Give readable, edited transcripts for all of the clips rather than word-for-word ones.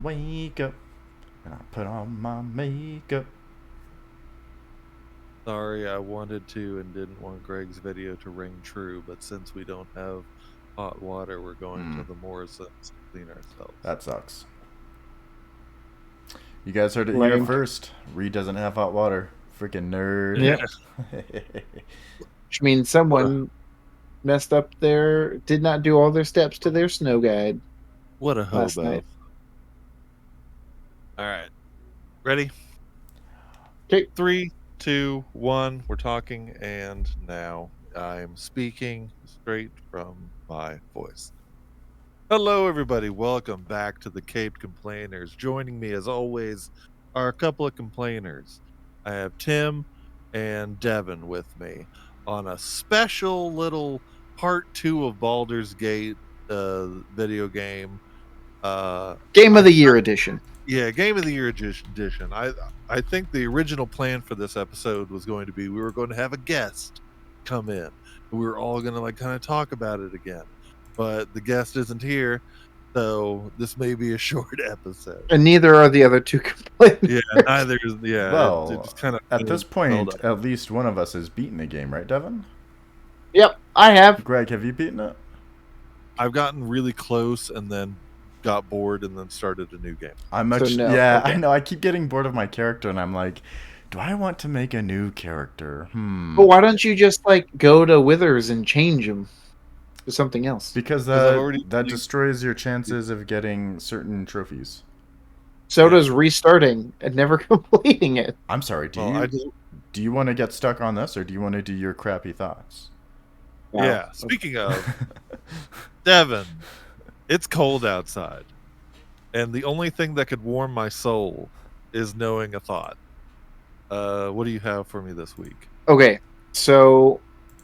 Wake up and I put on my makeup. Sorry, I wanted to and didn't want Greg's video to ring true, but since we don't have hot water, we're going to the Morrisons to clean ourselves. That sucks. You guys heard it here Lame. first. Reed doesn't have hot water. Freaking nerd. Yeah. Which means someone messed up did not do all their steps to their snow guide What a last hobo. night. All right. Ready? Okay. 3, 2, 1. We're talking, and now I'm speaking straight from my voice. Hello, everybody. Welcome back to the Caped Complainers. Joining me, as always, are a couple of complainers. I have Tim and Devin with me on a special little part 2 of Baldur's Gate video game. Game of the Year edition. Yeah, Game of the Year edition. I think the original plan for this episode was going to be we were going to have a guest come in. We were all going to kind of talk about it again. But the guest isn't here, so this may be a short episode. And neither are the other two complainers. Yeah, neither is. Yeah, Well, it just kind of at this point, at least one of us has beaten the game, right, Devin? Yep, I have. Greg, have you beaten it? I've gotten really close and then got bored and then started a new game. I'm much. So no, yeah, okay. I know. I keep getting bored of my character, and I'm like, do I want to make a new character? But why don't you just go to Withers and change them to something else? Because already that destroys your chances of getting certain trophies. So does restarting and never completing it. I'm sorry. Do you want to get stuck on this, or do you want to do your crappy thoughts? Wow. Yeah. Speaking of, Devin, it's cold outside, and the only thing that could warm my soul is knowing a thought. What do you have for me this week? Okay, so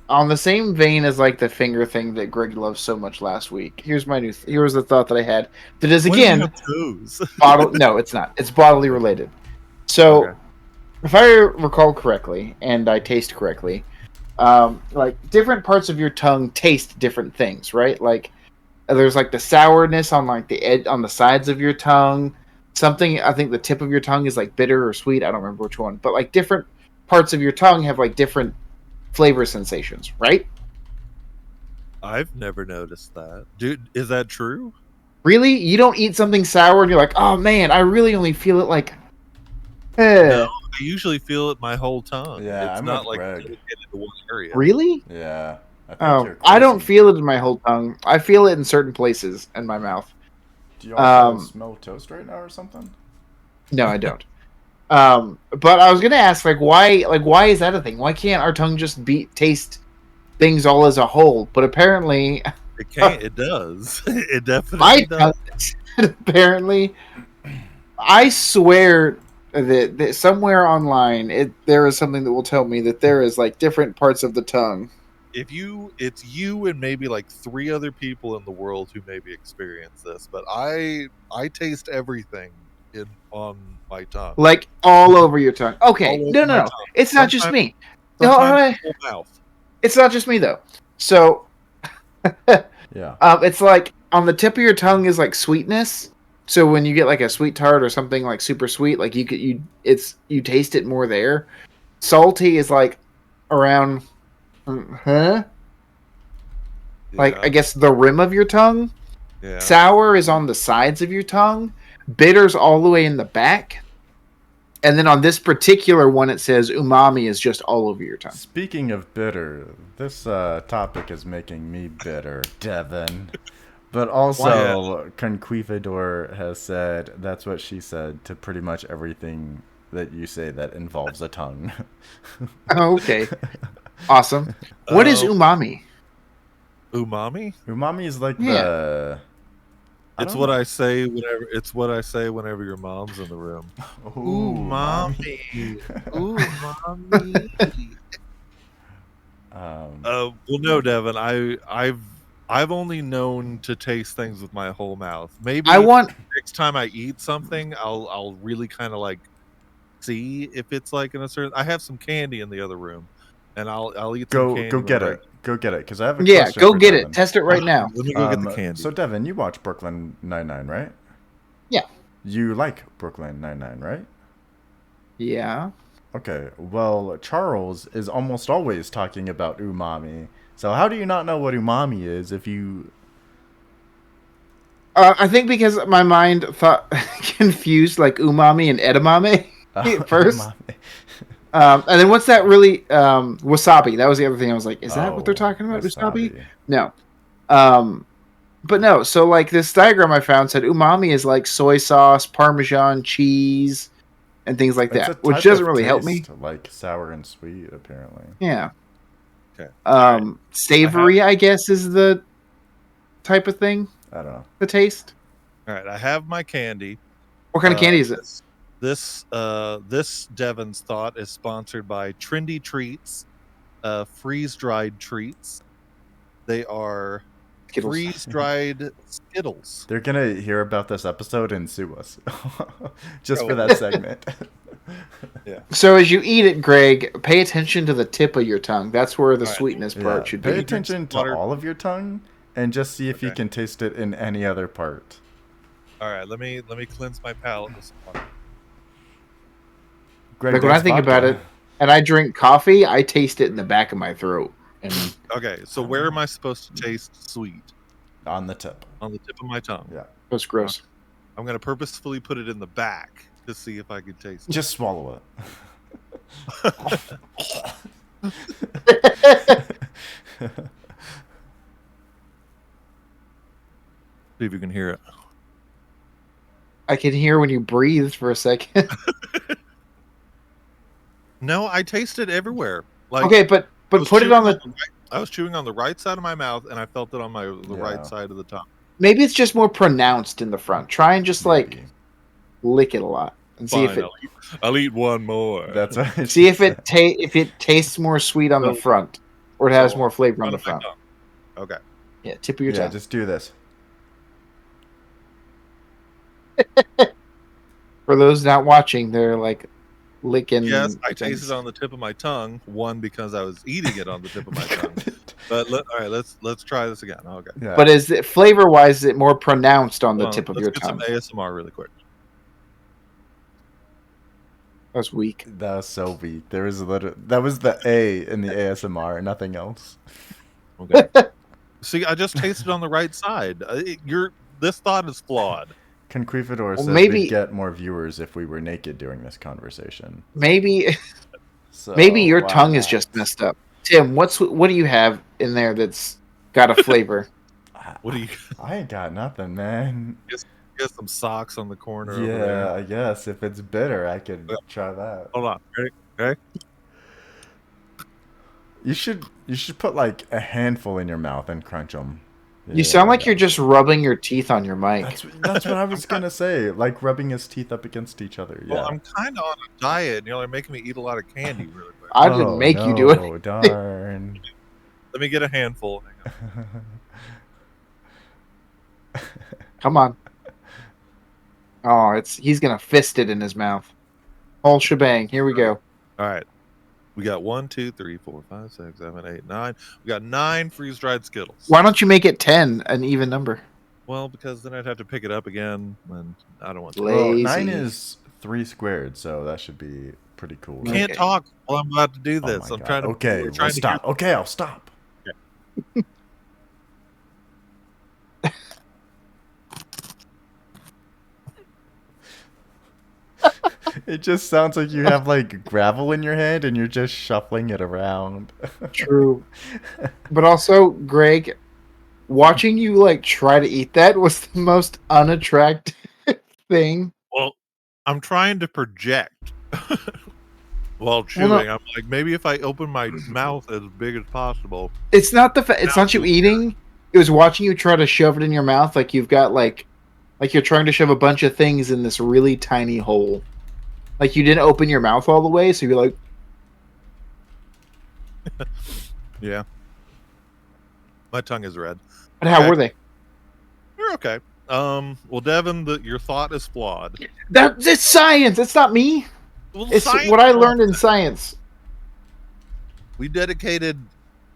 on the same vein as the finger thing that Greg loved so much last week, here's the thought that I had. That is again no, it's not. It's bodily related. So, Okay. if I recall correctly and I taste correctly, different parts of your tongue taste different things, right? There's the sourness on the edge on the sides of your tongue. Something I think the tip of your tongue is bitter or sweet. I don't remember which one, but different parts of your tongue have different flavor sensations, right? I've never noticed that. Dude, is that true? Really? You don't eat something sour and you're like, oh man, I really only feel it No, I usually feel it my whole tongue. Yeah, it's I'm not with like Greg. dedicated to one area. Really? Yeah. I don't feel it in my whole tongue. I feel it in certain places in my mouth. Do you also smell toast right now or something? No, I don't. But I was gonna ask, why is that a thing? Why can't our tongue just taste things all as a whole? But apparently, It can't. It does. It definitely my does. tongue, apparently, I swear that somewhere online there is something that will tell me that there is different parts of the tongue. It's you and maybe 3 other people in the world who maybe experience this, but I taste everything on my tongue. All over your tongue. Okay, All over no. my tongue. It's not just me. Sometimes the whole mouth. It's not just me though. So, Yeah. it's on the tip of your tongue is sweetness. So when you get a sweet tart or something super sweet, you taste it more there. Salty is around, Yeah. I guess the rim of your tongue. Yeah. Sour is on the sides of your tongue. Bitter's all the way in the back. And then on this particular one, it says umami is just all over your tongue. Speaking of bitter, this topic is making me bitter, Devin. But also, Conquistador has said that's what she said to pretty much everything that you say that involves a tongue. Oh, okay. Awesome. What is umami? Umami? Umami is Yeah. It's what I say whenever your mom's in the room. Umami. Umami. Well, no, Devin. I've only known to taste things with my whole mouth. Maybe next time I eat something, I'll really kind of see if it's in a certain. I have some candy in the other room, and I'll eat some candy. Go get it. Go get it, because I have a Yeah, question go for get Devin. it. Test it right now. Let me go get the candy. So, Devin, you watch Brooklyn Nine-Nine, right? Yeah. You like Brooklyn Nine-Nine, right? Yeah. Okay, well, Charles is almost always talking about umami. So how do you not know what umami is if you... I think because my mind thought confused like umami and edamame at first. Umami. And then what's that really wasabi? That was the other thing. I was like, is that what they're Oh, talking about? Wasabi? wasabi. No. But no, so like this diagram I found said umami is like soy sauce, parmesan, cheese, and things like It's a that, which type doesn't of really help me. taste, like sour and sweet, apparently. Yeah. Okay. All right. Savory, I guess, is the type of thing, I don't know. the taste. All right. I have my candy. What kind of candy is it? This Devon's thought is sponsored by Trendy Treats, freeze-dried treats. They are Skittles. freeze-dried Skittles. They're gonna hear about this episode and sue us. Just for that segment. Yeah. So as you eat it, Greg, pay attention to the tip of your tongue. That's where the All right. sweetness part should be. Pay attention to water. all of your tongue and just see if you Okay. can taste it in any other part. All right. Let me cleanse my palate with some water. Greg, Like when I what's think vodka? about it, and I drink coffee, I taste it in the back of my throat. And Okay. So where am I supposed to taste sweet? On the tip. On the tip of my tongue. Yeah. that's gross. I'm gonna purposefully put it in the back to see if I can taste it. Just swallow it. See if you can hear it. I can hear when you breathe for a second. No, I taste it everywhere. Like Okay, but I was put it chewing on the. right, I was chewing on the right side of my mouth, and I felt it on the Yeah. right side of the tongue. Maybe it's just more pronounced in the front. Try and just like Maybe. lick it a lot and see if Fine, it I'll eat one more. That's what see she if it said. if it tastes more sweet on the So- front, or it has so more flavor on Front the of my front. tongue. Okay. Yeah, tip of your Yeah, tongue. just do this. For those not watching, they're like licking. Yes, I things. tasted it on the tip of my tongue. One because I was eating it on the tip of my tongue. But all right, let's try this again. Okay. Yeah. But is it flavor wise? Is it more pronounced on the Hold on, tip of let's your get tongue? some ASMR really quick. That's weak. That was so weak. There was that was the A in the ASMR, nothing else. Okay. See, I just tasted on the right side. This thought is flawed. Conquistador Well, says maybe- we'd get more viewers if we were naked during this conversation. Maybe So, maybe your why tongue is not? just messed up. Tim, what do you have in there that's got a flavor? What do you I ain't got nothing, man. get some socks on the corner over Yeah, there? I guess if it's bitter, I could Yeah. try that. Hold on. Ready? Okay. You should put like a handful in your mouth and crunch them. You sound like you're just rubbing your teeth on your mic. That's what I was gonna say. Like rubbing his teeth up against each other. Yeah. Well, I'm kind of on a diet, and you're making me eat a lot of candy really quick. I didn't make you do it. Oh, darn. Let me get a handful. Hang on. Come on. Oh, he's gonna fist it in his mouth. Whole shebang. Here we go. All right. We got 1, 2, 3, 4, 5, 6, 7, 8, 9. We got 9 freeze-dried Skittles. Why don't you make it 10, an even number? Well, because then I'd have to pick it up again, and I don't want to. Lazy. Well, 9 is 3 squared, so that should be pretty cool. I can't Okay. talk while I'm about to do Oh this. my I'm God. trying to. Okay, we're we'll trying to stop. Okay, I'll stop. It just sounds like you have like gravel in your hand and you're just shuffling it around. True. But also, Greg, watching you like try to eat that was the most unattractive thing. Well, I'm trying to project while chewing. Well, no. I'm like, maybe if I open my mouth as big as possible. It's not it's not you eating. It was watching you try to shove it in your mouth like you've got like you're trying to shove a bunch of things in this really tiny hole. Like you didn't open your mouth all the way, so you're like, Yeah. My tongue is red. but how Okay. were they? You're okay. Well, Devin, your thought is flawed. It's science. It's not me. Well, It's science what I wants learned in that. science. We dedicated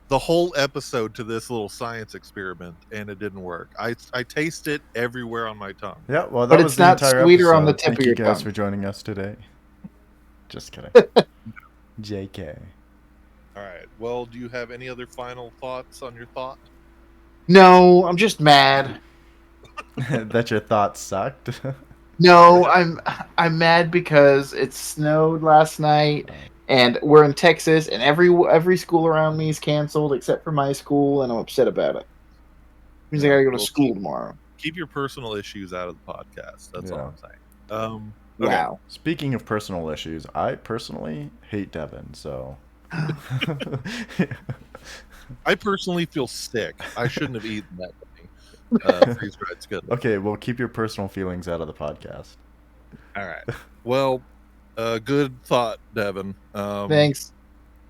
the whole episode to this little science experiment, and it didn't work. I taste it everywhere on my tongue. Yeah, well, that But was it's the not entire sweeter on the episode. tip Thank of you your guys tongue. for joining us today. Just kidding. JK. All right. Well, do you have any other final thoughts on your thought? No, I'm just mad. That your thoughts sucked? No, I'm mad because it snowed last night, and we're in Texas, and every school around me is canceled except for my school, and I'm upset about it. Means I Yeah, gotta go to well, school tomorrow. keep your personal issues out of the podcast. That's all Yeah. I'm saying. Okay. Wow. Speaking of personal issues, I personally hate Devin, so. I personally feel sick. I shouldn't have eaten that thing. Freeze-dried skin. Okay, well, keep your personal feelings out of the podcast. All right. Well, good thought, Devin. Thanks.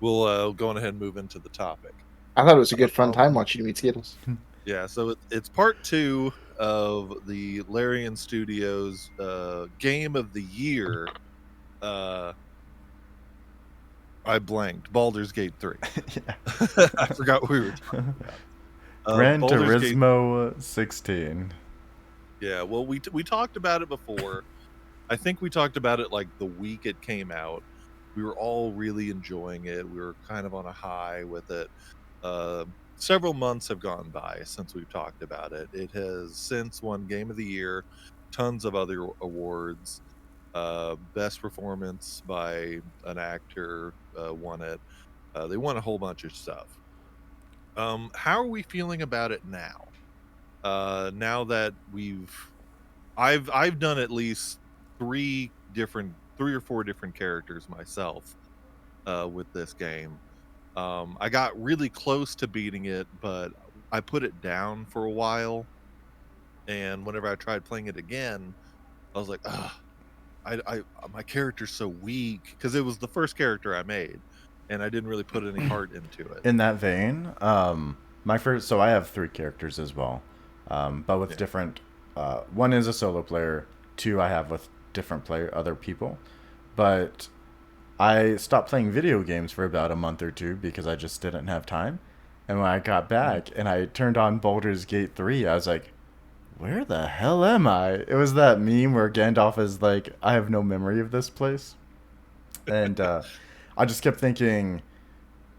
We'll go on ahead and move into the topic. I thought it was a good fun time watching you eat Skittles. Yeah, so it's part 2 of the Larian Studios Game of the Year. I blanked. Baldur's Gate 3. Yeah. I forgot what we were talking about. Gran Baldur's Gate- Turismo 16. Yeah, well, we talked about it before. I think we talked about it like the week it came out. We were all really enjoying it. We were kind of on a high with it. Several months have gone by since we've talked about it. It has since won Game of the Year, tons of other awards. Best performance by an actor won it. They won a whole bunch of stuff. How are we feeling about it now? Now that I've done at least three or four different characters myself with this game. I got really close to beating it, but I put it down for a while. And whenever I tried playing it again, I was like, my character's so weak, because it was the first character I made, and I didn't really put any heart into it. In that vein, so I have 3 characters as well, but with different. One is a solo player. 2 I have with different other people, but I stopped playing video games for about a month or 2 because I just didn't have time. And when I got back and I turned on Baldur's Gate 3, I was like, where the hell am I? It was that meme where Gandalf is like, I have no memory of this place. And I just kept thinking,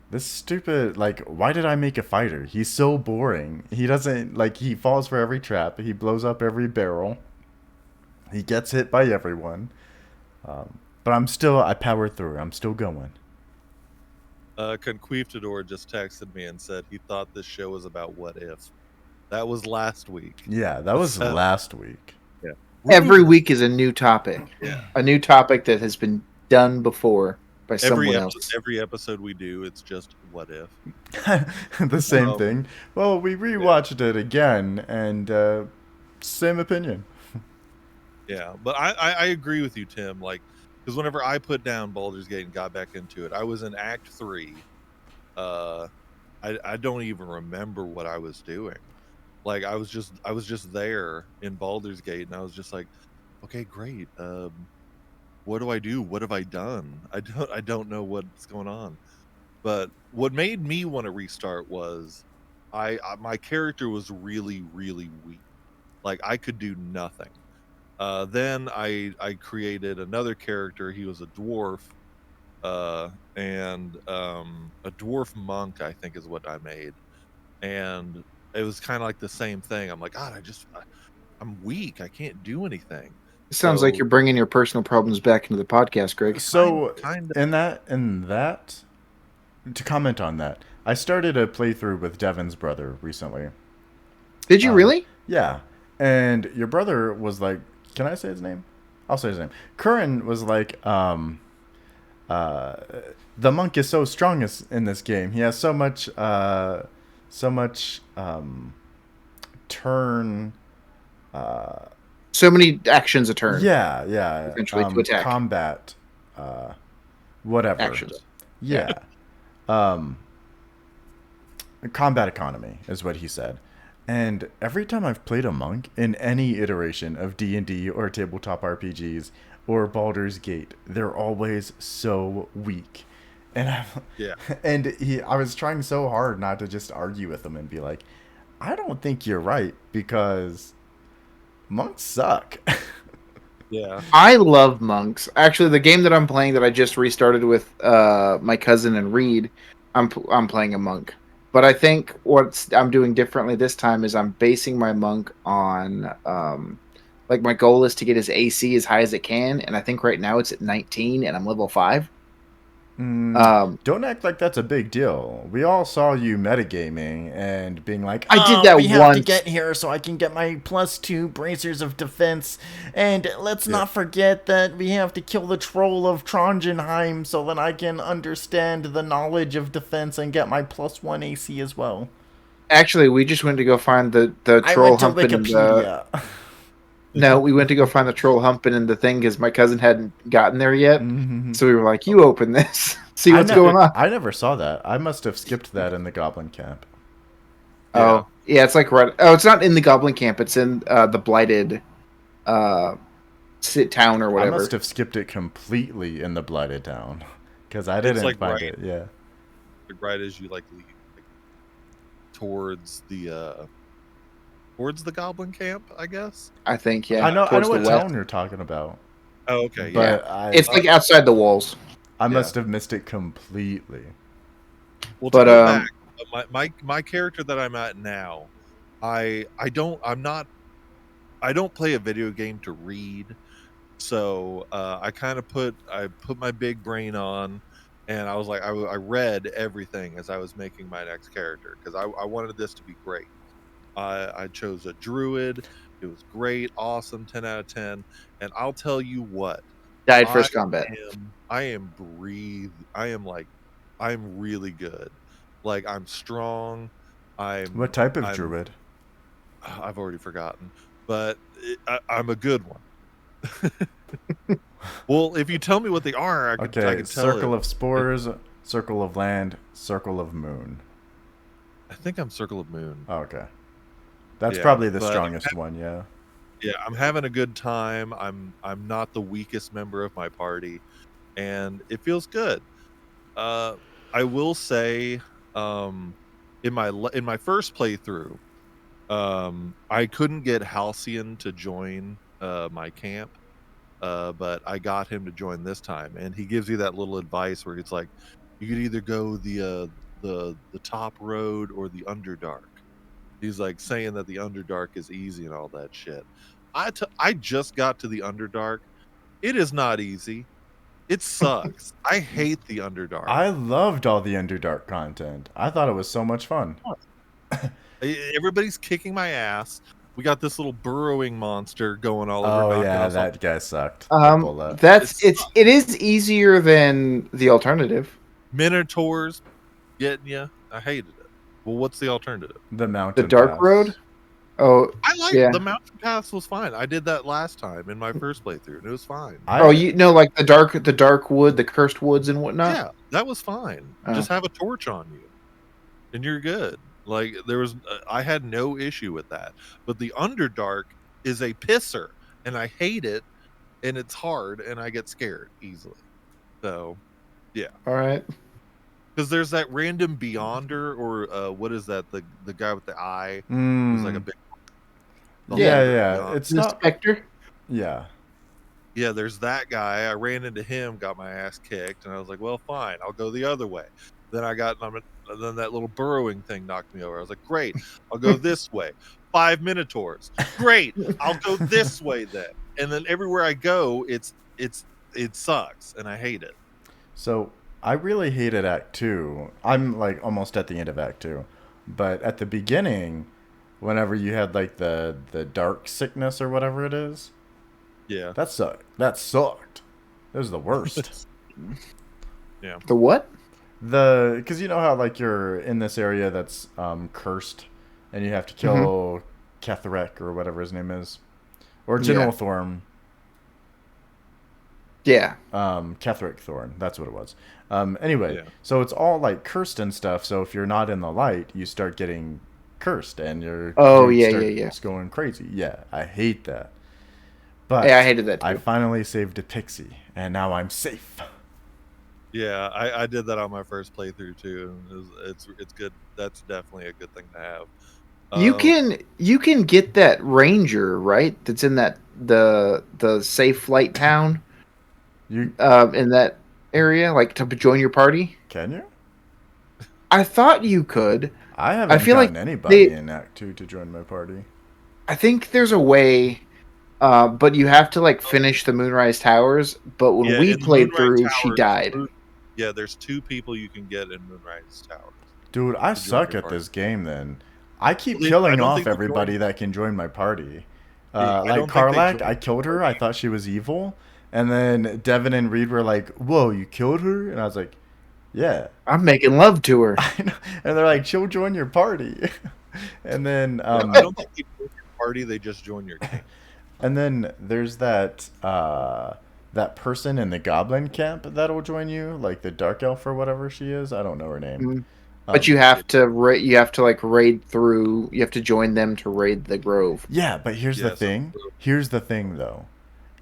this stupid, like, why did I make a fighter? He's so boring. He doesn't, like, he falls for every trap. He blows up every barrel. He gets hit by everyone. But I powered through. I'm still going. Conquistador just texted me and said he thought this show was about what if. That was last week. Yeah, that was last week. Yeah. Every week is a new topic. Yeah. A new topic that has been done before by someone else. Every episode we do, it's just what if. The same thing. Well, we rewatched it again, and same opinion. Yeah, but I agree with you, Tim. Like, because whenever I put down Baldur's Gate and got back into it, I was in Act 3. I don't even remember what I was doing. Like, I was just there in Baldur's Gate, and I was just like, okay, great. What do I do? What have I done? I don't know what's going on. But what made me want to restart was my character was really, really weak. Like, I could do nothing. Then I created another character. He was a dwarf, and a dwarf monk, I think, is what I made. And it was kind of like the same thing. I'm like, God, I'm weak. I can't do anything. It sounds like you're bringing your personal problems back into the podcast, Greg. So, in that, to comment on that, I started a playthrough with Devin's brother recently. Did you really? Yeah. And your brother was like, can I say his name? I'll say his name. Curran was like, the monk is so strong in this game. He has so much turn. So many actions a turn. Yeah. Essentially to attack. Combat. Whatever. Actions. Yeah. Combat economy is what he said. And every time I've played a monk in any iteration of D&D or tabletop RPGs or Baldur's Gate, they're always so weak. And Yeah. I was trying so hard not to just argue with him and be like, I don't think you're right because monks suck. Yeah. I love monks. Actually, the game that I'm playing that I just restarted with my cousin and Reed, I'm playing a monk. But I think what I'm doing differently this time is I'm basing my monk on like my goal is to get his AC as high as it can, and I think right now it's at 19 and I'm level 5. Um, Don't act like that's a big deal. We all saw you metagaming and being like, I did that we have to once. get here so I can get my +2 bracers of defense. And let's Yeah. not forget that we have to kill the troll of Trongenheim so that I can understand the knowledge of defense and get my +1 AC as well. Actually, we just went to go find the I troll went to humping in the. Wikipedia. No, we went to go find the troll humping in the thing because my cousin hadn't gotten there yet. Mhm. So we were like, "You open this, see what's going on." I never saw that. I must have skipped that in the Goblin Camp. Yeah. Oh, yeah, it's like right. Oh, it's not in the Goblin Camp. It's in the Blighted uh, town or I whatever. must have skipped it completely in the Blighted Town because I It's didn't like find right, it. Yeah. right as you like leave towards the Goblin Camp, I guess. I think, yeah. I know Towards the what west. town you're talking about, Oh, okay. Yeah. but It's like outside the walls. I Yeah. must have missed it completely. Well, But, to go back, my character that I'm at now, I don't play a video game to read, so I put my big brain on, and I was like I read everything as I was making my next character because I wanted this to be great. I chose a druid. It was great, awesome, 10 out of 10. And I'll tell you what, Died I first combat. I'm really good. Like I'm strong. What type of I'm druid? I've already forgotten, but I'm a good one. Well, if you tell me what they are, I can Okay, tell circle it. of spores, circle of land, circle of moon. I think I'm Circle of Moon. Oh, okay, that's Yeah, probably the but strongest one. Yeah. yeah, I'm having a good time. I'm not the weakest member of my party, and it feels good. Uh, I will say, um, in my first playthrough, I couldn't get Halcyon to join my camp, but I got him to join this time, and he gives you that little advice where it's like, you could either go the top road or the Underdark. He's like saying that the Underdark is easy and all that shit. I just got to the Underdark. It is not easy. It sucks. I hate the Underdark. I loved all the Underdark content. I thought it was so much fun. Everybody's kicking my ass. We got this little burrowing monster going all over. Oh knocking yeah, us off. that guy sucked. That bullet. It is easier than the alternative. Minotaurs getting you. I hated it. Well, what's the alternative? The The mountain. Dark pass. Road. Oh, I like yeah. the mountain pass was fine. I did that last time in my first playthrough, and it was fine. You know, like the dark wood, the cursed woods, and whatnot. Yeah, that was fine. Oh. Just have a torch on you, and you're good. Like there was, I had no issue with that. But the Underdark is a pisser, and I hate it, and it's hard, and I get scared easily. So, yeah. All right. Because there's that random Beyonder, or what is that? The guy with the eye, who's like a big. Yeah. It's The not. Spectre. Yeah. Yeah, there's that guy. I ran into him, got my ass kicked, and I was like, "Well, fine, I'll go the other way." Then then that little burrowing thing knocked me over. I was like, "Great, I'll go this way." 5 Minotaurs. Great, I'll go this way then. And then everywhere I go, it sucks, and I hate it. So I really hated Act 2. I'm like almost at the end of Act 2. But at the beginning, whenever you had like the dark sickness or whatever it is, Yeah, that sucked. That sucked. It was the worst. yeah. The what? Because you know how like you're in this area that's cursed, and you have to kill Kethrek or whatever his name is, or General Thorm. Yeah. Ketheric Thorn, that's what it was. Anyway, Yeah. so it's all like cursed and stuff. So if you're not in the light, you start getting cursed, and your starts going crazy. Yeah, I hate that. But Yeah, I hated that too. I finally saved a pixie, and now I'm safe. Yeah, I did that on my first playthrough too. And it's good. That's definitely a good thing to have. You can get that ranger, right? That's in that the safe flight town You in that area, like to join your party. can you? I thought you could. I I haven't feel like gotten anybody they. in Act 2 to join my party. I think there's a way, but you have to like finish the Moonrise Towers. But when Yeah, we in the played Moonrise through, she Towers. died. Yeah, there's 2 people you can get in Moonrise Towers Dude, I to join suck your at party. this game then. I keep I killing don't off think they everybody join. that can join my party. I Like don't think they Karlak, join I killed your her. I party. thought she was evil. And then Devin and Reed were like, "Whoa, you killed her?" And I was like, "Yeah." I'm making love to her. I know. And they're like, "She'll join your party." And then Yeah, I don't think they join your party. They just join your game. and then there's that person in the goblin camp that'll join you, like the dark elf or whatever she is. I don't know her name. Mhm. But you Yeah, have to you have to like raid through. You have to join them to raid the grove. Yeah, but here's the yeah. So thing. Here's the thing, though.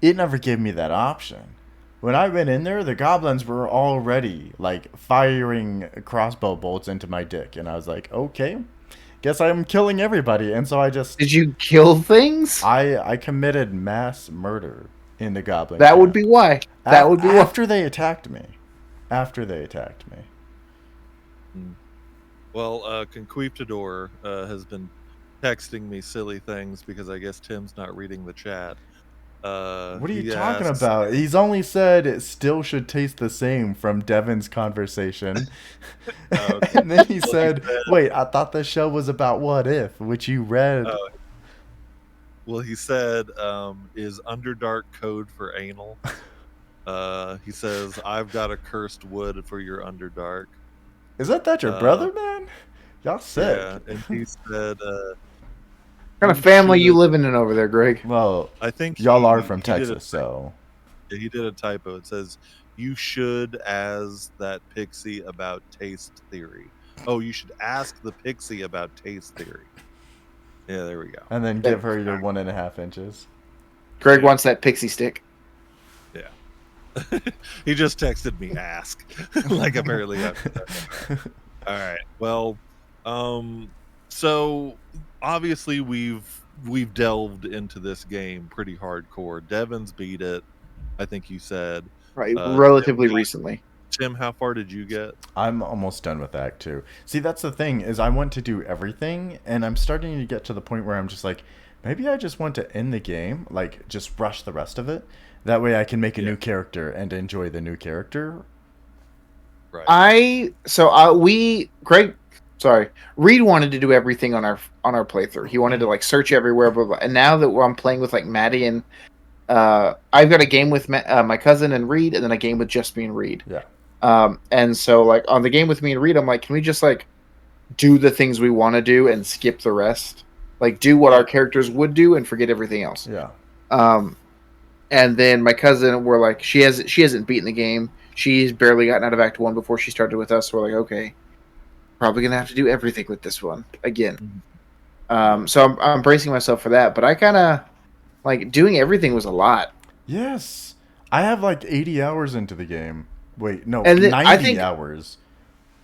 It never gave me that option. When I went in there, the goblins were already like firing crossbow bolts into my dick, and I was like, okay, guess I'm killing everybody. And so Did you kill things? I committed mass murder in the goblin That would be camp why. That would be why. after they attacked me. After they attacked me. Mm. Well, Conquistador has been texting me silly things because I guess Tim's not reading the chat. What are you He talking asks, about? He's only said it still should taste the same from Devin's conversation. okay. And then he Well, he said, said, wait, I thought the show was about What If, which you read. uh, well, he said, is Underdark code for anal? He says, I've got a cursed wood for your Underdark. Is that your Uh, brother, man? Y'all sick. yeah, and he said, What kind you of family you should. living in over there, Greg? Well, I think y'all are from he did a Texas, so. he did a typo. It says you should as that pixie about taste theory. Oh, you should ask the pixie about taste theory. Yeah, there we go. And then give her your 1.5 inches. Greg Yeah. wants that pixie stick. He just texted me ask. Like apparently. All right. Well, so obviously we've delved into this game pretty hardcore. Devin's beat it. I think you said. Right, Uh, relatively recently. Tim, how far did you get? I'm almost done with Act 2. See, that's the thing, is I want to do everything, and I'm starting to get to the point where I'm just like, maybe I just want to end the game, like, just rush the rest of it. That way I can make a new character and enjoy the new character. Right. Reed wanted to do everything on our playthrough. He wanted to like search everywhere, blah, blah. And now that I'm playing with like Maddie and I've got a game with my cousin and Reed, and then a game with just me and Reed. Yeah. And so like on the game with me and Reed, I'm like, can we just like do the things we want to do and skip the rest? Like do what our characters would do and forget everything else. Yeah. And then my cousin, we're like, she hasn't beaten the game. She's barely gotten out of Act 1 before she started with us. So we're like, okay, probably gonna have to do everything with this one again. So I'm bracing myself for that. But I kind of like doing everything was a lot. Yes. I have like 80 hours into the game. Wait, no, And then 90 hours.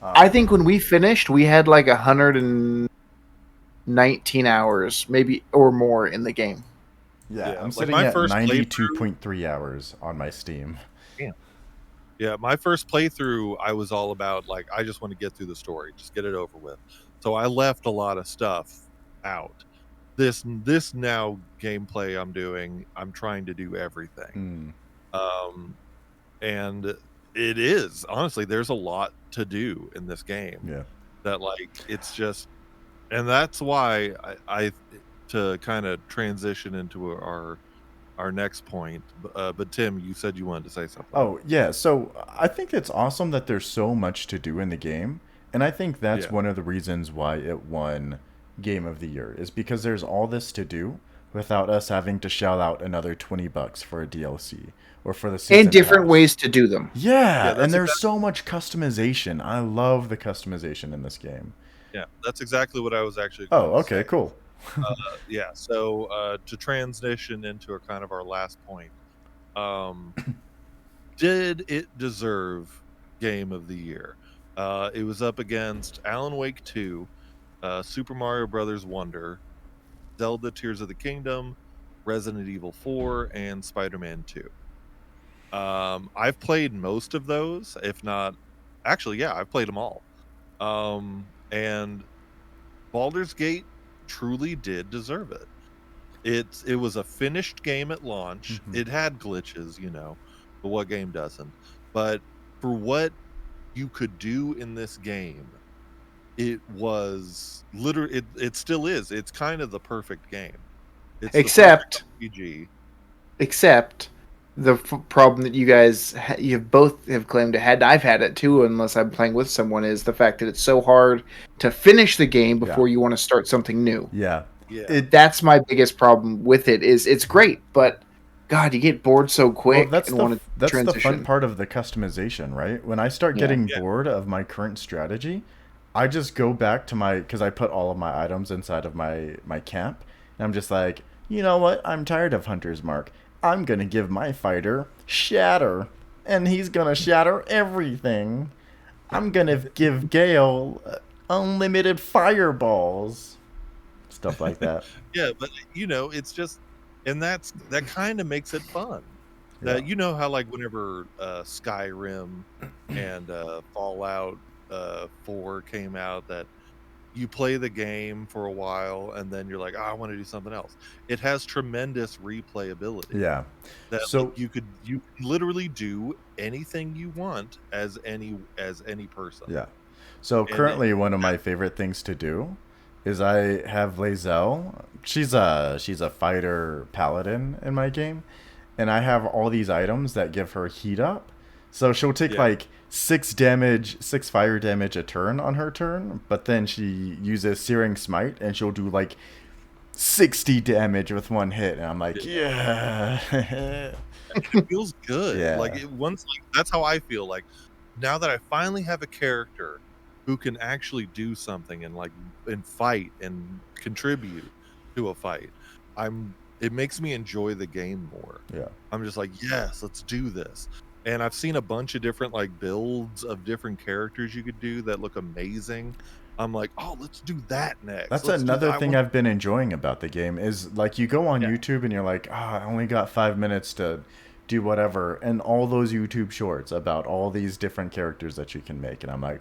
I think when we finished, we had like 119 hours, maybe or more in the game. Yeah, I'm like sitting my at first 92.3 hours on my Steam. Yeah, my first playthrough, I was all about like I just want to get through the story, just get it over with. So I left a lot of stuff out. This now gameplay I'm doing, I'm trying to do everything. And it is honestly, there's a lot to do in this game. Yeah. That like it's just, and that's why I to kind of transition into our next point. But Tim, you said you wanted to say something. Oh, yeah. So I think it's awesome that there's so much to do in the game. And I think that's one of the reasons why it won Game of the Year, is because there's all this to do without us having to shell out another $20 for a DLC or for the season and different pass. ways to do them. Yeah, and there's so much customization. I love the customization in this game. Yeah, that's exactly what I was actually going to say. Cool. Yeah, so to transition into a kind of our last point, did it deserve game of the year. It was up against Alan Wake 2, Super Mario Brothers Wonder, Zelda Tears of the Kingdom, Resident Evil 4, and Spider-Man 2. I've played most of those, if not, actually, yeah, I've played them all. And Baldur's Gate truly did deserve it. It was a finished game at launch. Mhm. It had glitches, but what game doesn't? But for what you could do in this game, it was literally it still is. It's kind of the perfect game. It's the perfect Except RPG. except the problem that you guys you both have claimed to had, I've had it too, unless I'm playing with someone, is the fact that it's so hard to finish the game before you want to start something new. Yeah. Yeah. That's my biggest problem with it. Is it's great, but God, you get bored so Well, quick that's and the want to that's the fun transition. part of the customization, right? When I start Yeah. getting Yeah. bored of my current strategy, I just go back to my because I put all of my items inside of my camp, and I'm just like, you know what? I'm tired of Hunter's Mark. I'm gonna give my fighter Shatter, and he's gonna shatter everything. I'm gonna give Gale unlimited fireballs, stuff like that. Yeah, but it's just, and that kind of makes it fun. Yeah. You know how like whenever Skyrim and Fallout 4 came out, that you play the game for a while and then you're like, oh, I want to do something else. It has tremendous replayability. Yeah. That like So you can literally do anything you want as any person. yeah. So And currently, one of my favorite things to do is I have Lae'zel. She's a fighter paladin in my game, and I have all these items that give her heat up. So she'll take yeah, like 6 damage, 6 fire damage a turn on her turn, but then she uses Searing Smite and she'll do like 60 damage with one hit, and I'm like, yeah, it feels good. Like yeah, that's how I feel. Like now that I finally have a character who can actually do something and fight and contribute to a fight, it makes me enjoy the game more. yeah. I'm just like, yes, let's do this. And I've seen a bunch of different like builds of different characters you could do that look amazing. I'm like, oh, let's do that next. That's Let's do that. another I thing want, I've been enjoying about the game is like you go on yeah, YouTube and you're like, I only got 5 minutes to do whatever, and all those YouTube shorts about all these different characters that you can make, and I'm like,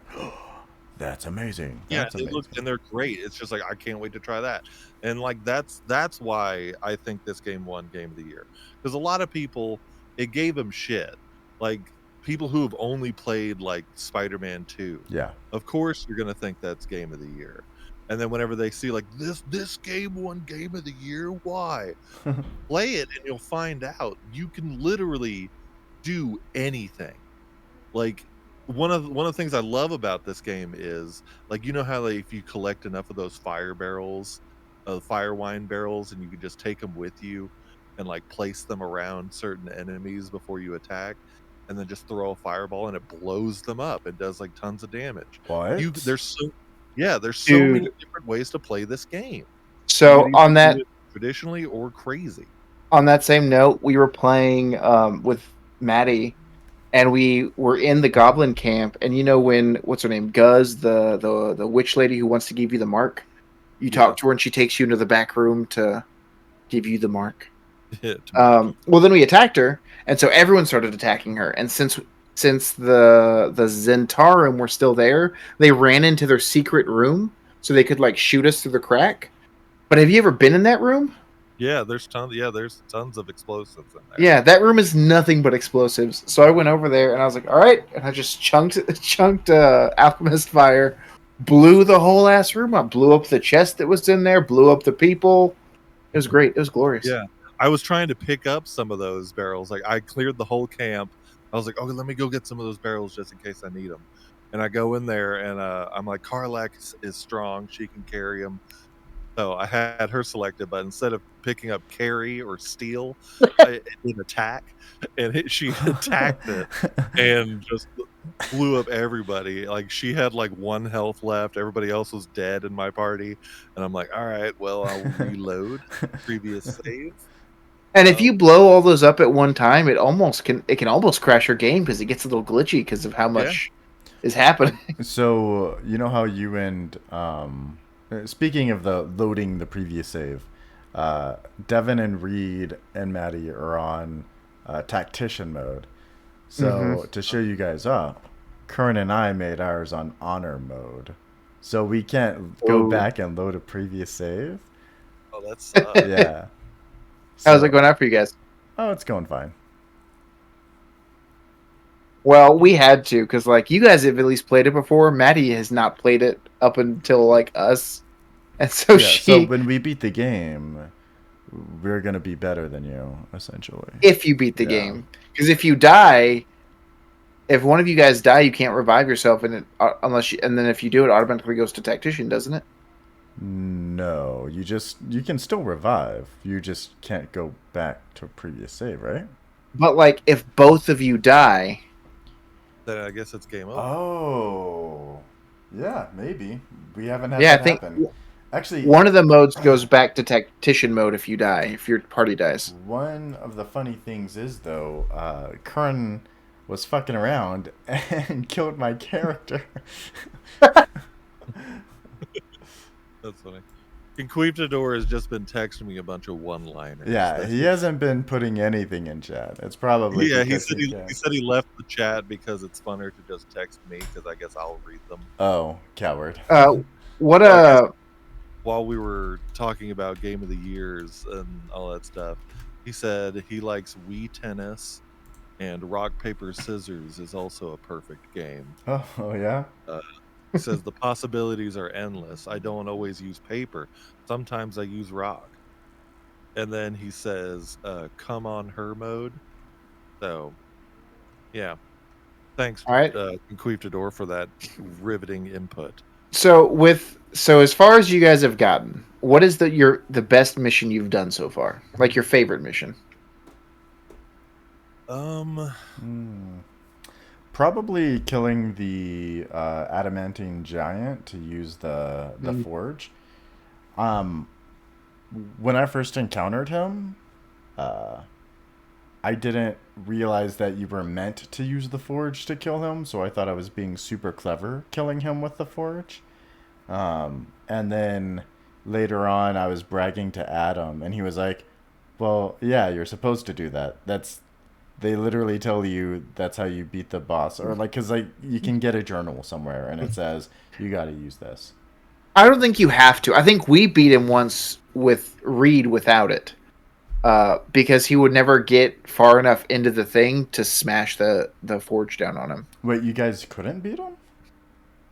that's amazing. yeah, That's they look amazing. and they're great. It's just like I can't wait to try that. And like that's why I think this game won Game of the Year, because a lot of people, it gave them shit. Like people who have only played like Spider-Man 2, Yeah. of course you're gonna think that's Game of the Year. And then whenever they see like this game won Game of the Year, why? Play it and you'll find out you can literally do anything. Like one of the things I love about this game is like, how like if you collect enough of those fire barrels, fire wine barrels, and you could just take them with you and like place them around certain enemies before you attack, and then just throw a fireball and it blows them up. It does like tons of damage. What? There's so many Dude, different ways to play this game. You could so either do it traditionally or crazy. on that same note, we were playing with Maddie, and we were in the Goblin camp. And you know when what's her name, Guz, the witch lady who wants to give you the mark, you Yeah. talk to her and she takes you into the back room to give you the mark. To make Well, then we attacked her, and so everyone started attacking her. And since the Zentarum were still there, they ran into their secret room so they could like shoot us through the crack. But have you ever been in that room? there's tons of explosives in there. Yeah, that room is nothing but explosives. So I went over there and I was like, "All right," and I just chunked alchemist fire, blew the whole ass room up, blew up the chest that was in there, blew up the people. It was great. It was glorious. Yeah. I was trying to pick up some of those barrels. Like I cleared the whole camp. I was like, okay, let me go get some of those barrels just in case I need them. And I go in there and I'm like, Karlak is strong. She can carry them. So I had her selected, but instead of picking up carry or steal, it did attack. And she attacked it and just blew up everybody. Like she had like 1 health left. Everybody else was dead in my party. And I'm like, all right, well, I'll reload previous save. And if you blow all those up at one time, it can almost crash your game because it gets a little glitchy because of how much is happening. So you know how you and speaking of the loading the previous save, Devin and Reed and Maddie are on tactician mode. So to show you guys up, Kern and I made ours on honor mode. So we can't go back and load a previous save. Oh, that's Yeah. How's it going out for you guys? Oh, it's going fine. Well, we had to because like you guys have at least played it before. Maddie has not played it up until like us, and so Yeah, she. so when we beat the game, we're gonna be better than you, essentially. If you beat the game, because if you die, if one of you guys die, you can't revive yourself, and and then if you do, it automatically goes to tactician, doesn't it? No, you can still revive. You just can't go back to a previous save, right? But like, if both of you die, then I guess it's game over. Oh, yeah, maybe we haven't had yeah, that I think happen. Actually, one of the modes goes back to tactician mode if you die, if your party dies. one of the funny things is though, Kern was fucking around and killed my character. That's funny. Conquistador has just been texting me a bunch of one-liners. Yeah, he hasn't been putting anything in chat. It's probably he said he left the chat because it's funner to just text me because I guess I'll read them. Oh, coward. While we were talking about Game of the Years and all that stuff, he said he likes Wii Tennis and Rock Paper Scissors is also a perfect game. Oh yeah. He says the possibilities are endless. I don't always use paper. Sometimes I use rock. And then he says, come on her mode. So, yeah. Thanks, All right. Conquistador, for that riveting input. So as far as you guys have gotten, what is the best mission you've done so far? Like your favorite mission? Probably killing the adamantine giant to use the forge. When I first encountered him, I didn't realize that you were meant to use the forge to kill him, so I thought I was being super clever killing him with the forge. And then later on, I was bragging to Adam, and he was like, "Well, yeah, you're supposed to do that. They literally tell you that's how you beat the boss, or like, cause like you can get a journal somewhere and it says you got to use this." I don't think you have to. I think we beat him once with Reed without it, because he would never get far enough into the thing to smash the forge down on him. Wait, you guys couldn't beat him?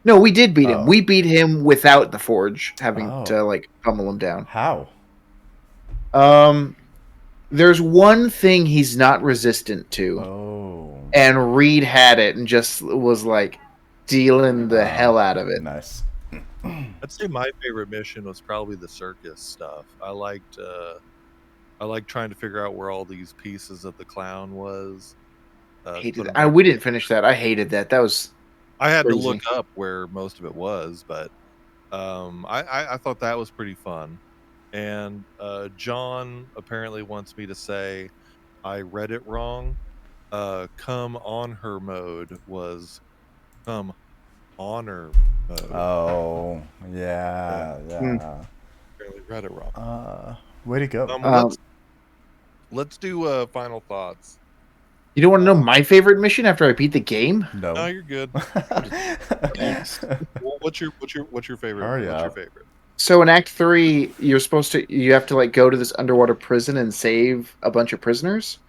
No, we did beat him. We beat him without the forge having to like pummel him down. How? There's one thing he's not resistant to. Oh. And Reed had it and just was like dealing the hell out of it. Nice. I'd say my favorite mission was probably the circus stuff. I liked trying to figure out where all these pieces of the clown was. Hated it. We didn't finish that. I hated that. That was I had crazy to look up where most of it was, but I thought that was pretty fun. And John apparently wants me to say I read it wrong. Come on her mode was come honor mode. Oh, yeah. Apparently read it wrong. Way to go. Let's do final thoughts. You don't want to know my favorite mission after I beat the game? No, you're good. Well, what's your favorite? What's your favorite? So in Act 3, you have to like go to this underwater prison and save a bunch of prisoners,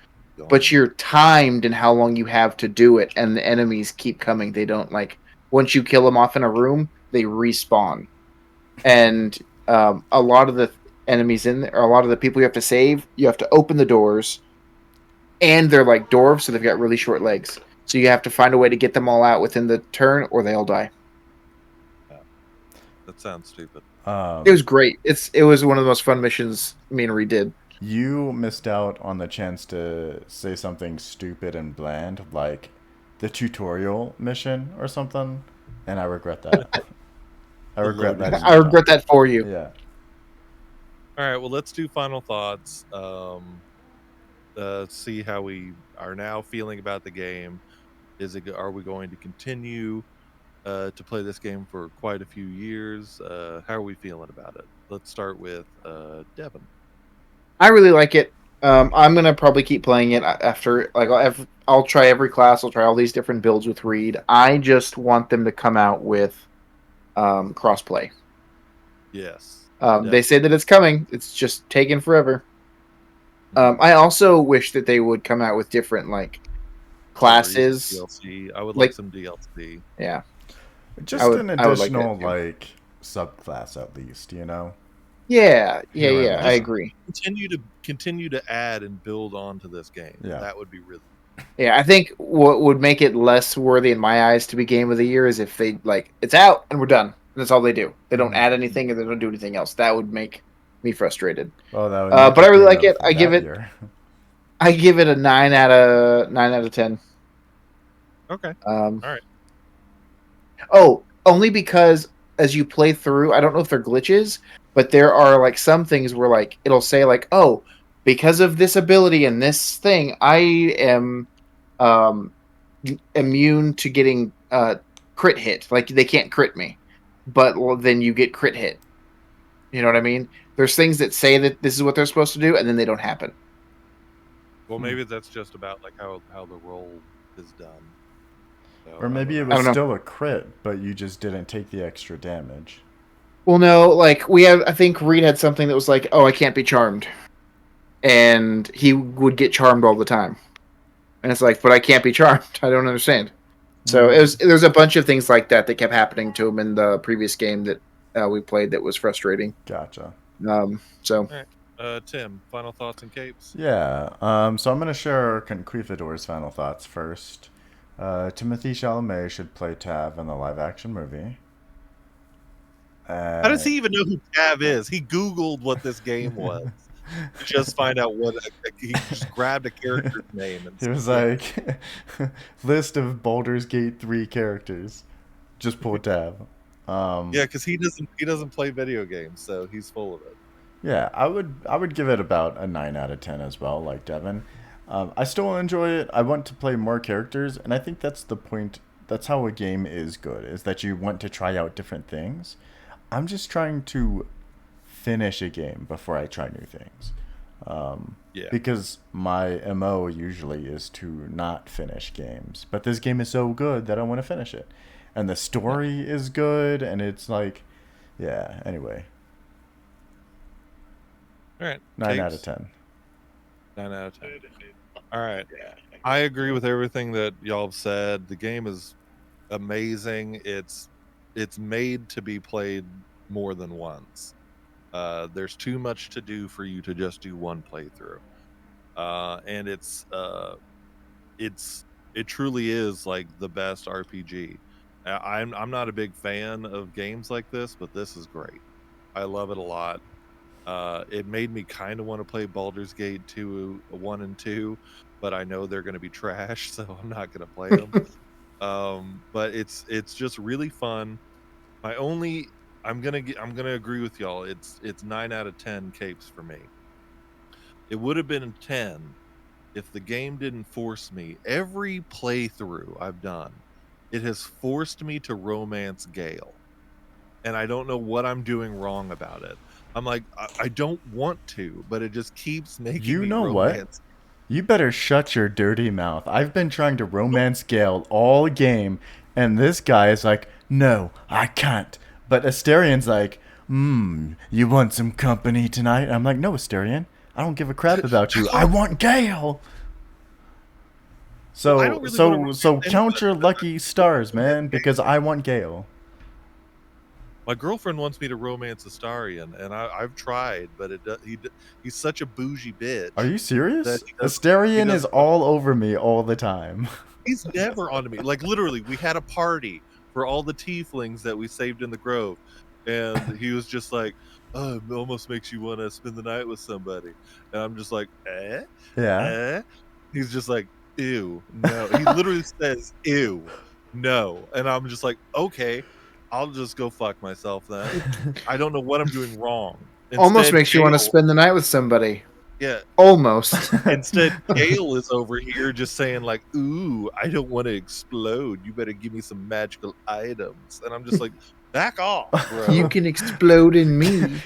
but you're timed in how long you have to do it, and the enemies keep coming. They don't like once you kill them off in a room, they respawn, and a lot of the enemies in there, or a lot of the people you have to save, you have to open the doors, and they're like dwarves, so they've got really short legs. So you have to find a way to get them all out within the turn, or they all die. Yeah. That sounds stupid. It was great. It was one of the most fun missions me and Reed did. You missed out on the chance to say something stupid and bland, like the tutorial mission or something, and I regret that. I regret that. I regret that for you. Yeah. All right. Well, let's do final thoughts. see how we are now feeling about the game. Are we going to continue to play this game for quite a few years? How are we feeling about it? Let's start with Devin. I really like it. I'm gonna probably keep playing it after. Like, I'll try every class. I'll try all these different builds with Reed. I just want them to come out with crossplay. Yes. They say that it's coming. It's just taking forever. I also wish that they would come out with different like classes. DLC. I would Like- like some DLC. Yeah, Just an I would like that additional too. like subclass at least, you know. yeah. Yeah. I agree. Continue to add and build onto this game. Yeah. That would be really. Yeah, I think what would make it less worthy in my eyes to be game of the year is if they like it's out and we're done. That's all they do. They don't add anything and they don't do anything else. That would make me frustrated. Well, that would But I really like it. I give it a 9 out of 10. Okay. All right. Oh, only because as you play through, I don't know if they're glitches, but there are like some things where like it'll say like, oh, because of this ability and this thing, I am immune to getting crit hit. Like they can't crit me, but then you get crit hit. You know what I mean? There's things that say that this is what they're supposed to do, and then they don't happen. Well, maybe that's just about like how the roll is done. So, Or maybe it was still a crit, but you just didn't take the extra damage. Well, no, like I think Reed had something that was like, oh, I can't be charmed. And he would get charmed all the time. And it's like, but I can't be charmed. I don't understand. So there's a bunch of things like that kept happening to him in the previous game that we played that was frustrating. Gotcha. So. All right. Tim, final thoughts and capes? Yeah. So I'm going to share Conquistador's final thoughts first. Timothy Chalamet should play Tav in the live-action movie. How does he even know who Tav is? He Googled what this game was. To just find out what he just grabbed a character's name and it was like list of Baldur's Gate 3 characters. Just pull Tav. Yeah, because he doesn't play video games, so he's full of it. Yeah, I would give it about a 9 out of 10 as well, like Devin. I still enjoy it. I want to play more characters, and I think that's the point. That's how a game is good, is that you want to try out different things. I'm just trying to finish a game before I try new things. Because my MO usually is to not finish games. But this game is so good that I want to finish it. And the story is good, and it's like, yeah, anyway. All right. 9 out of 10. 9 out of 10. All right. I agree with everything that y'all have said. The game is amazing. It's made to be played more than once. There's too much to do for you to just do one playthrough. And it truly is like the best RPG. I'm not a big fan of games like this, but this is great. I love it a lot. It made me kind of want to play Baldur's Gate 1 and 2, but I know they're going to be trash, so I'm not going to play them. But it's just really fun. I'm gonna agree with y'all. It's 9 out of 10 capes for me. It would have been 10 if the game didn't force me. Every playthrough I've done, it has forced me to romance Gale, and I don't know what I'm doing wrong about it. I'm like, I don't want to, but it just keeps making me romance. You know what? You better shut your dirty mouth. I've been trying to romance Gale all game, and this guy is like, no, I can't. But Asterian's like, you want some company tonight? I'm like, no, Asterian. I don't give a crap about you. I want Gale. So count your lucky stars, man, because I want Gale. My girlfriend wants me to romance Astarion, and I've tried, but he's such a bougie bitch. Are you serious? Astarion is all over me all the time. He's never on me. Like, literally, we had a party for all the tieflings that we saved in the grove, and he was just like, oh, it almost makes you want to spend the night with somebody. And I'm just like, Yeah. He's just like, ew, no. He literally says, ew, no. And I'm just like, okay, I'll just go fuck myself then. I don't know what I'm doing wrong. Almost makes you want to spend the night with somebody. Yeah. Almost. Instead, Gale is over here just saying like, "Ooh, I don't want to explode. You better give me some magical items." And I'm just like, "Back off, bro." You can explode in me.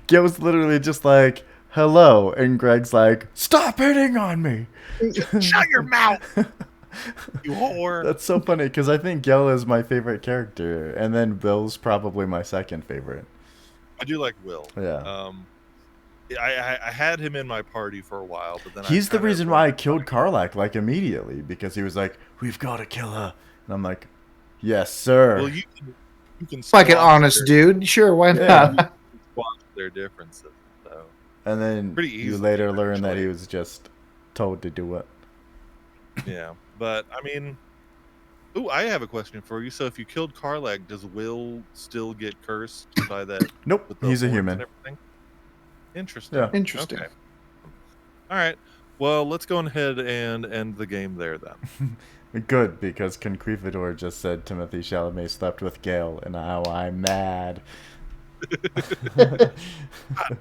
Gil's literally just like, hello. And Greg's like, stop hitting on me. Shut your mouth, you whore. That's so funny because I think Gil is my favorite character. And then Bill's probably my second favorite. I do like Will. Yeah. I had him in my party for a while, but then He's the reason why I killed Karlak like immediately because he was like, we've got to kill her. And I'm like, yes, sir. Well, you can Like an squash honest dude. Sure, why Yeah. not? squash their differences. So And then pretty you easily, later learn that actually. he was just told to do it. yeah, but I mean, ooh, I have a question for you. So if you killed Karlak, does Will still get cursed by that? Nope, with the he's a horns human. and everything? Interesting. Yeah. Interesting. Okay. All right. Well, let's go ahead and end the game there then. Good, because Conquistador just said Timothy Chalamet slept with Gale, and now I'm mad.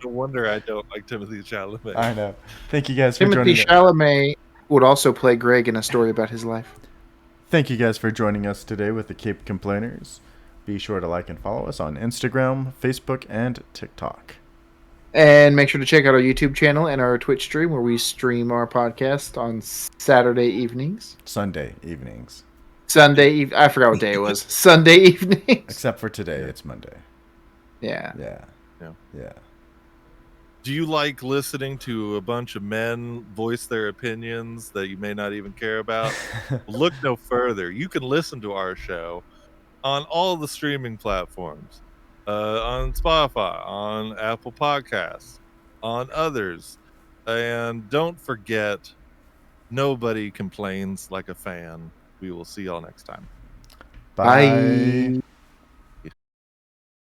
No wonder I don't like Timothy Chalamet. I know. Thank you guys for Timothy joining us. Chalamet would also play Greg in a story about his life. Thank you guys for joining us today with the Cape Complainers. Be sure to like and follow us on Instagram, Facebook, and TikTok. And make sure to check out our YouTube channel and our Twitch stream where we stream our podcast on Saturday evenings. Sunday evenings. I forgot what day it was. Sunday evenings. Except for today, it's Monday. Yeah. Yeah. Do you like listening to a bunch of men voice their opinions that you may not even care about? Look no further. You can listen to our show on all the streaming platforms, on Spotify, on Apple Podcasts, on others. And don't forget, nobody complains like a fan. We will see y'all next time. Bye. Bye.